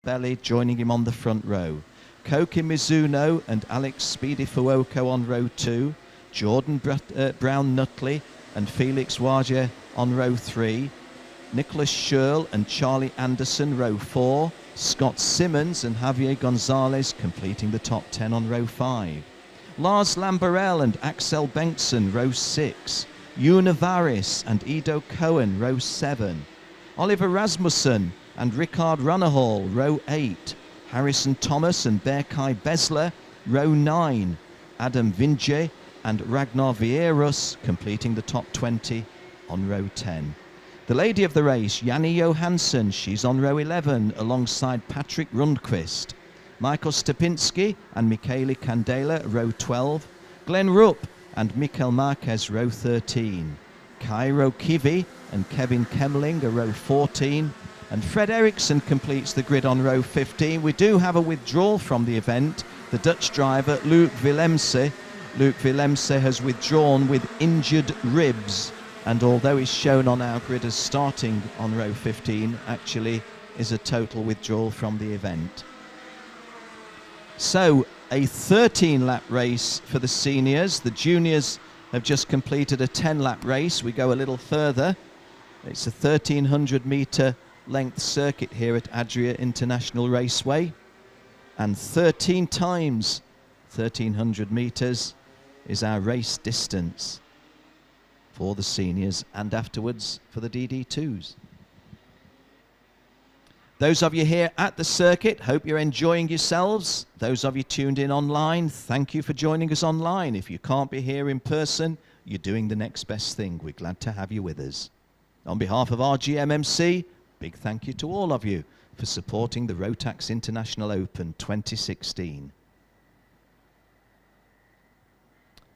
Belly joining him on the front row. Koki Mizuno and Alex Speedy Fuoco on row 2. Jordan Brown Nutley and Felix Waje on row 3. Nicholas Scherl and Charlie Anderson row 4. Scott Simmons and Javier Gonzalez completing the top 10 on row 5. Lars Lamberell and Axel Bengtsson row 6. Una Varis and Ido Cohen row 7. Oliver Rasmussen and Rickard Runnehall row 8. Harrison Thomas and Berkay Besler row 9. Adam Vinje and Ragnar Vierus completing the top 20 on row 10. The lady of the race, Janne Johansson, she's on row 11 alongside Patrick Rundqvist. Michael Stepinski and Michele Candela, row 12. Glenn Rupp and Mikel Marquez, row 13. Cairo Kivi and Kevin Kemling are row 14. And Fred Eriksson completes the grid on row 15. We do have a withdrawal from the event. The Dutch driver, Luc Willemse. Luc Willemse has withdrawn with injured ribs. And although he's shown on our grid as starting on row 15, actually is a total withdrawal from the event. So a 13-lap race for the seniors. The juniors have just completed a 10-lap race. We go a little further. It's a 1,300-metre length circuit here at Adria International Raceway. And 13 times 1,300 metres is our race distance for the seniors and afterwards for the DD2s. Those of you here at the circuit, hope you're enjoying yourselves. Those of you tuned in online, thank you for joining us online. If you can't be here in person, you're doing the next best thing. We're glad to have you with us. On behalf of RGMMC, big thank you to all of you for supporting the Rotax International Open 2016.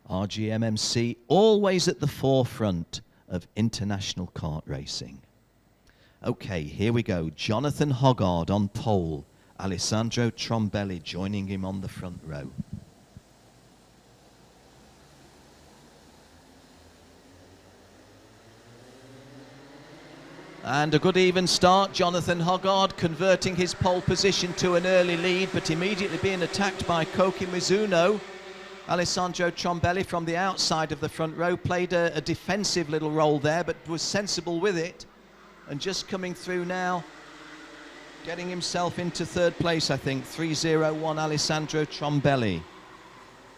RGMMC always at the forefront of international kart racing. Okay, here we go. Jonathan Hoggard on pole. Alessandro Trombelli joining him on the front row. And a good even start. Jonathan Hoggard converting his pole position to an early lead, but immediately being attacked by Koki Mizuno. Alessandro Trombelli from the outside of the front row played a defensive little role there, but was sensible with it. And just coming through now, getting himself into third place, I think. 3:01 Alessandro Trombelli.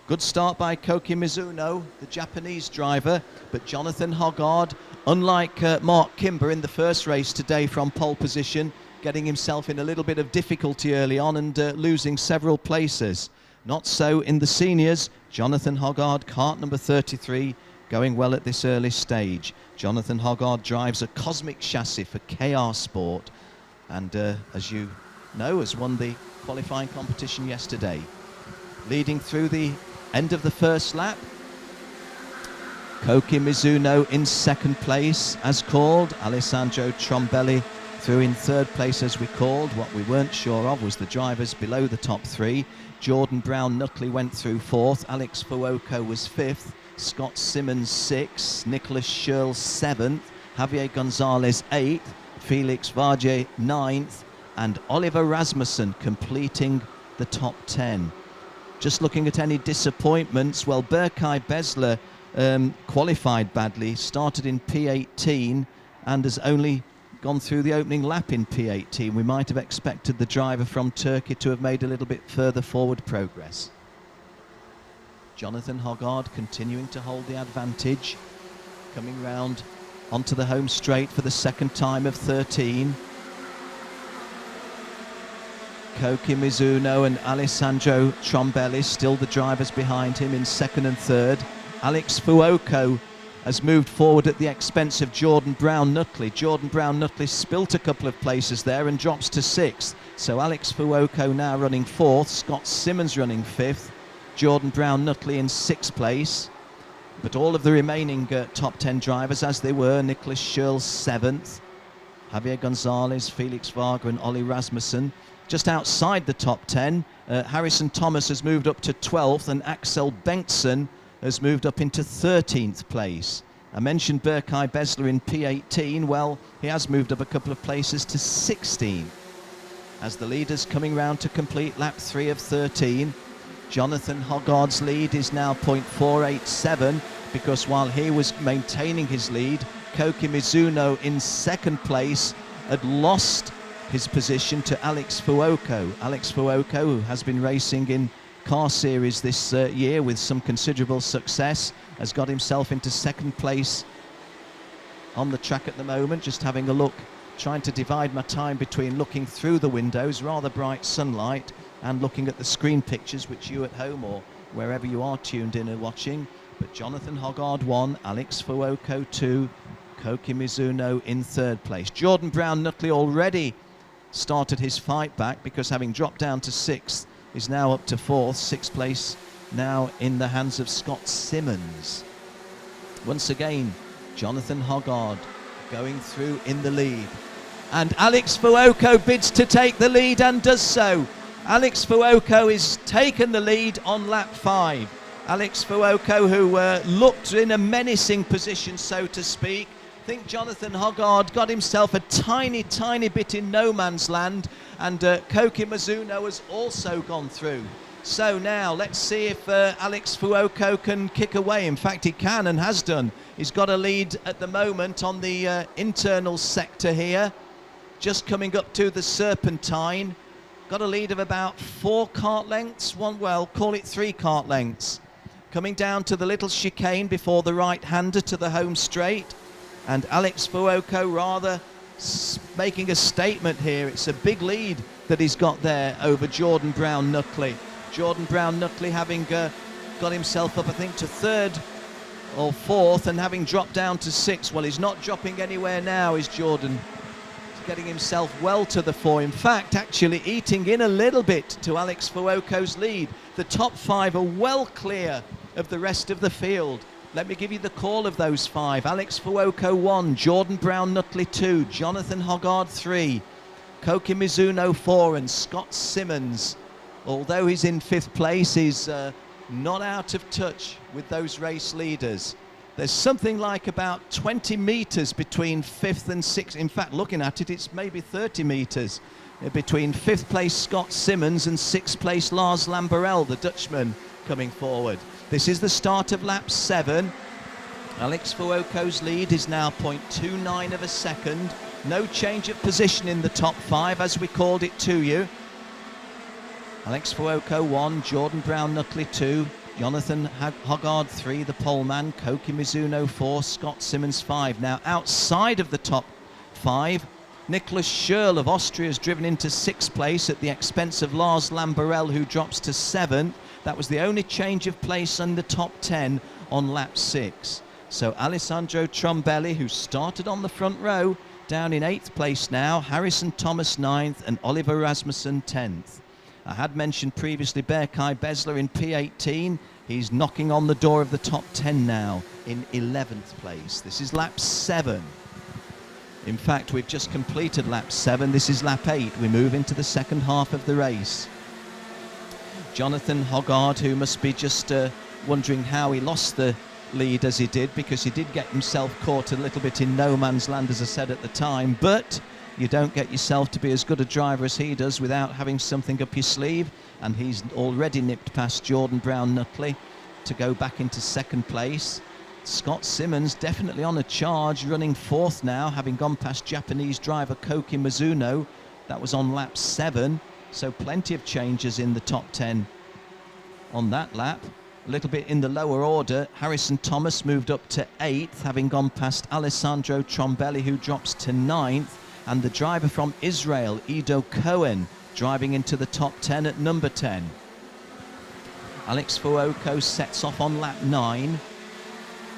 Good start by Koki Mizuno, the Japanese driver, but Jonathan Hoggard, unlike Mark Kimber in the first race today from pole position, getting himself in a little bit of difficulty early on and losing several places. Not so in the seniors. Jonathan Hoggard, kart number 33, going well at this early stage. Jonathan Hoggard drives a Cosmic chassis for KR Sport and, as you know, has won the qualifying competition yesterday. Leading through the end of the first lap, Koki Mizuno in second place as called. Alessandro Trombelli through in third place as we called. What we weren't sure of was the drivers below the top 3. Jordan Brown Nutley went through 4th. Alex Fuoco was 5th. Scott Simmons 6th. Nicholas Scherl 7th. Javier Gonzalez 8th. Felix Waje 9th. And Oliver Rasmussen completing the top 10. Just looking at any disappointments, well, Berkay Besler qualified badly, started in P18 and has only gone through the opening lap in P18. We might have expected the driver from Turkey to have made a little bit further forward progress. Jonathan Hoggard continuing to hold the advantage, coming round onto the home straight for the second time of 13. Koki Mizuno and Alessandro Trombelli still the drivers behind him in second and third. Alex Fuoco has moved forward at the expense of Jordan Brown Nutley. Jordan Brown Nutley spilt a couple of places there and drops to 6th. So Alex Fuoco now running 4th, Scott Simmons running 5th, Jordan Brown Nutley in 6th place. But all of the remaining top 10 drivers as they were, Nicholas Scherl 7th, Javier Gonzalez, Felix Varga and Ollie Rasmussen. Just outside the top 10, Harrison Thomas has moved up to 12th and Axel Bengtsson has moved up into 13th place. I mentioned Berkay Besler in P18. Well, he has moved up a couple of places to 16th. as the leaders coming round to complete lap 3 of 13. Jonathan Hoggard's lead is now 0.487, because while he was maintaining his lead, Koki Mizuno in second place had lost his position to Alex Fuoco. Alex Fuoco, who has been racing in car series this year with some considerable success, has got himself into second place on the track at the moment. Just having a look, trying to divide my time between looking through the windows, rather bright sunlight, and looking at the screen pictures, which you at home or wherever you are tuned in are watching. But Jonathan Hoggard 1, Alex Fuoco 2, Koki Mizuno in third place. Jordan Brown Nutley already started his fight back, because having dropped down to 6th is now up to 4th. 6th place now in the hands of Scott Simmons. Once again, Jonathan Hoggard going through in the lead, and Alex Fuoco bids to take the lead and does so. Alex Fuoco is taken the lead on lap 5. Alex Fuoco, who looked in a menacing position, so to speak. I think Jonathan Hoggard got himself a tiny bit in no man's land, and Koki Mizuno has also gone through. So now let's see if Alex Fuoco can kick away. In fact, he can and has done. He's got a lead at the moment on the internal sector here, just coming up to the Serpentine. Got a lead of about 4 kart lengths, well, call it 3 kart lengths. Coming down to the little chicane before the right-hander to the home straight. And Alex Fuoco rather making a statement here. It's a big lead that he's got there over Jordan Brown Nutley. Jordan Brown Nutley having got himself up, I think, to 3rd or 4th, and having dropped down to 6th. Well, he's not dropping anywhere now, is Jordan. He's getting himself well to the fore. In fact, actually eating in a little bit to Alex Fuoco's lead. The top 5 are well clear of the rest of the field. Let me give you the call of those 5. Alex Fuoco 1, Jordan Brown Nutley 2, Jonathan Hoggard 3, Koki Mizuno 4, and Scott Simmons, although he's in 5th place, is not out of touch with those race leaders. There's something like about 20 metres between 5th and 6th. In fact, looking at it, it's maybe 30 metres between 5th place Scott Simmons and 6th place Lars Lamberel, the Dutchman, coming forward. This is the start of lap 7. Alex Fuoco's lead is now 0.29 of a second. No change of position in the top 5, as we called it to you. Alex Fuoco 1, Jordan Brown Nutley 2, Jonathan Hoggard 3, the poleman, Koki Mizuno 4, Scott Simmons 5. Now outside of the top 5, Nicholas Schürl of Austria has driven into 6th place at the expense of Lars Lamberel, who drops to 7th. That was the only change of place in the top 10 on lap 6. So Alessandro Trombelli, who started on the front row, down in 8th place now. Harrison Thomas 9th and Oliver Rasmussen 10th. I had mentioned previously Berkay Besler in P18. He's knocking on the door of the top 10 now in 11th place. This is lap 7. In fact, we've just completed lap 7. This is lap 8. We move into the second half of the race. Jonathan Hoggard, who must be just wondering how he lost the lead as he did, because he did get himself caught a little bit in no man's land, as I said at the time. But you don't get yourself to be as good a driver as he does without having something up your sleeve, and he's already nipped past Jordan Brown Nutley to go back into 2nd place. Scott Simmons definitely on a charge, running 4th now, having gone past Japanese driver Koki Mizuno. That was on lap 7, so plenty of changes in the top 10 on that lap. A little bit in the lower order, Harrison Thomas moved up to 8th, having gone past Alessandro Trombelli, who drops to 9th. And the driver from Israel, Ido Cohen, driving into the top 10 at number 10. Alex Fuoco sets off on lap 9,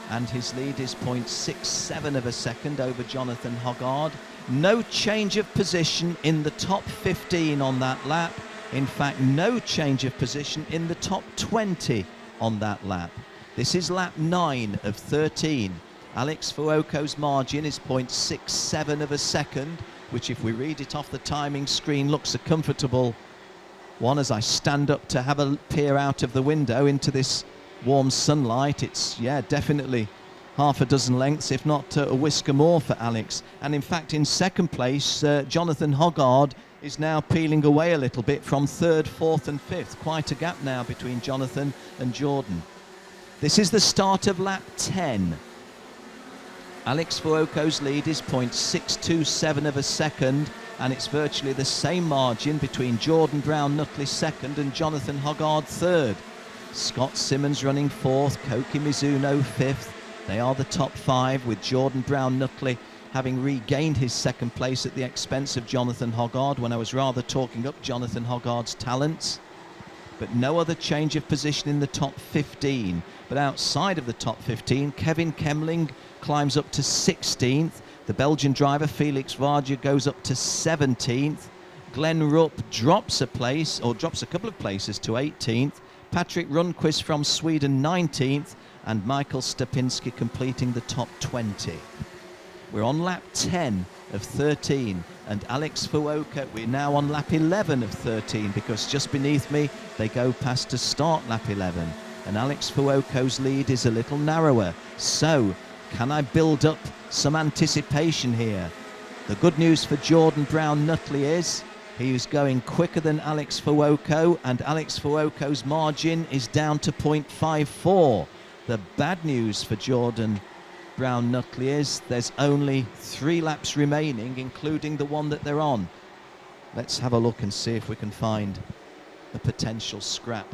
and his lead is 0.67 of a second over Jonathan Hoggard. No change of position in the top 15 on that lap. In fact, no change of position in the top 20 on that lap. This is lap 9 of 13. Alex Fuoco's margin is 0.67 of a second, which, if we read it off the timing screen, looks a comfortable one. As I stand up to have a peer out of the window into this warm sunlight, it's, yeah, definitely half a dozen lengths, if not a whisker more for Alex. And in fact, in 2nd place, Jonathan Hoggard is now peeling away a little bit from third, fourth and fifth. Quite a gap now between Jonathan and Jordan. This is the start of lap 10. Alex Fuoco's lead is 0.627 of a second, and it's virtually the same margin between Jordan Brown-Nutley second and Jonathan Hoggard third. Scott Simmons running fourth, Koki Mizuno fifth. They are the top five, with Jordan Brown-Nutley having regained his second place at the expense of Jonathan Hoggard, when I was rather talking up Jonathan Hoggard's talents. But no other change of position in the top 15. But outside of the top 15, Kevin Kemling climbs up to 16th. The Belgian driver Felix Varga goes up to 17th. Glenn Rupp drops a place, or drops a couple of places, to 18th. Patrick Rundqvist from Sweden 19th, and Michael Stapinski completing the top 20. We're on lap 10 of 13, and Alex Fuoco, we're now on lap 11 of 13, because just beneath me they go past to start lap 11, and Alex Fuoco's lead is a little narrower. So can I build up some anticipation here? The good news for Jordan Brown-Nutley is he's going quicker than Alex Fuoco, and Alex Fuoco's margin is down to 0.54. The bad news for Jordan Brown-Nutley is there's only 3 laps remaining, including the one that they're on. Let's have a look and see if we can find a potential scrap.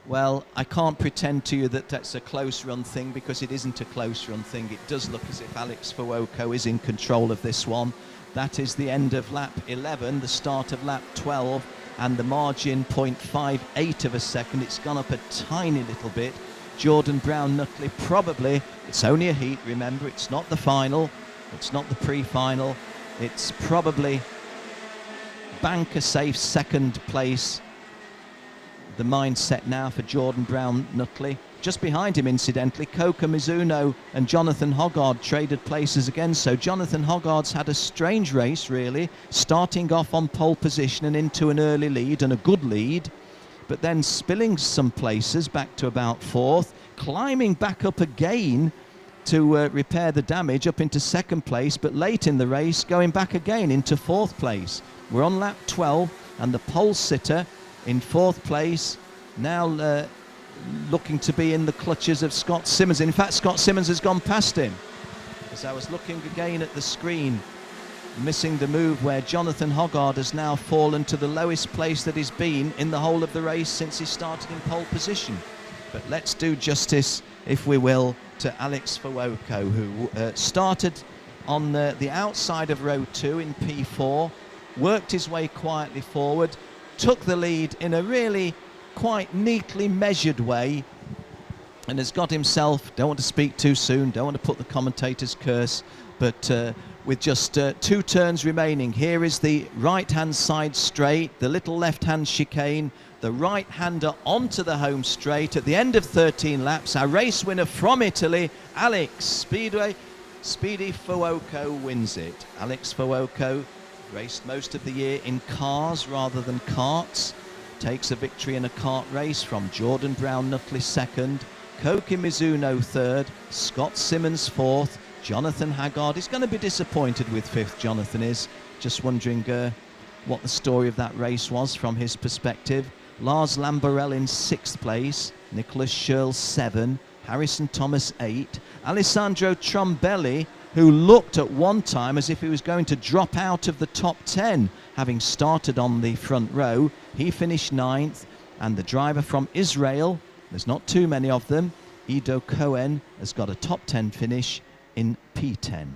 Well, I can't pretend to you that that's a close run thing, because it isn't a close run thing. It does look as if Alex Fuoco is in control of this one. That is the end of lap 11, the start of lap 12, and the margin 0.58 of a second. It's gone up a tiny little bit. Jordan Brown-Nutley probably, it's only a heat, remember, it's not the final, it's not the pre-final, it's probably bank a safe second place. The mindset now for Jordan Brown-Nutley. Just behind him, incidentally, Koki Mizuno and Jonathan Hoggard traded places again. So Jonathan Hoggard's had a strange race, really, starting off on pole position and into an early lead, and a good lead, but then spilling some places back to about fourth, climbing back up again to repair the damage up into second place, but late in the race going back again into fourth place. We're on lap 12, and the pole sitter in fourth place now looking to be in the clutches of Scott Simmons. In fact, Scott Simmons has gone past him. As I was looking again at the screen, missing the move where Jonathan Hoggard has now fallen to the lowest place that he's been in the whole of the race since he started in pole position. But let's do justice, if we will, to Alex Fuoco, who started on the outside of row 2 in P4, worked his way quietly forward, took the lead in a really quite neatly measured way, and has got himself, don't want to speak too soon, don't want to put the commentator's curse, but with just 2 turns remaining, here is the right-hand side straight, the little left-hand chicane, the right-hander onto the home straight. At the end of 13 laps, our race winner from Italy, Alex Speedy Fuoco, wins it. Alex Fuoco raced most of the year in cars rather than karts, takes a victory in a kart race from Jordan Brown-Nutley second, Koki Mizuno third, Scott Simmons fourth, Jonathan Hoggard is going to be disappointed with fifth. Jonathan is just wondering what the story of that race was from his perspective. Lars Lamborel in sixth place, Nicholas Schurl 7, Harrison Thomas 8, Alessandro Trombelli, who looked at one time as if he was going to drop out of the top 10, having started on the front row. He finished 9th, and the driver from Israel, there's not too many of them, Ido Cohen, has got a top 10 finish in P10.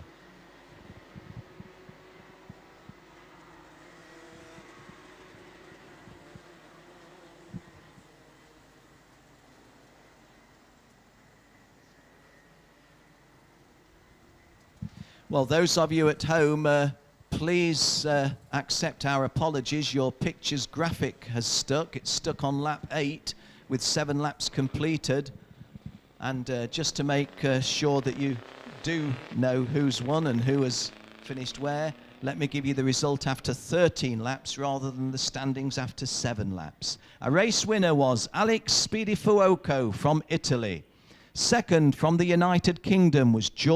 Well, those of you at home, please accept our apologies. Your picture's graphic has stuck. It's stuck on lap 8 with 7 laps completed. And just to make sure that you do know who's won and who has finished where, let me give you the result after 13 laps rather than the standings after 7 laps. Our race winner was Alex Speedy Fuoco from Italy. Second from the United Kingdom was George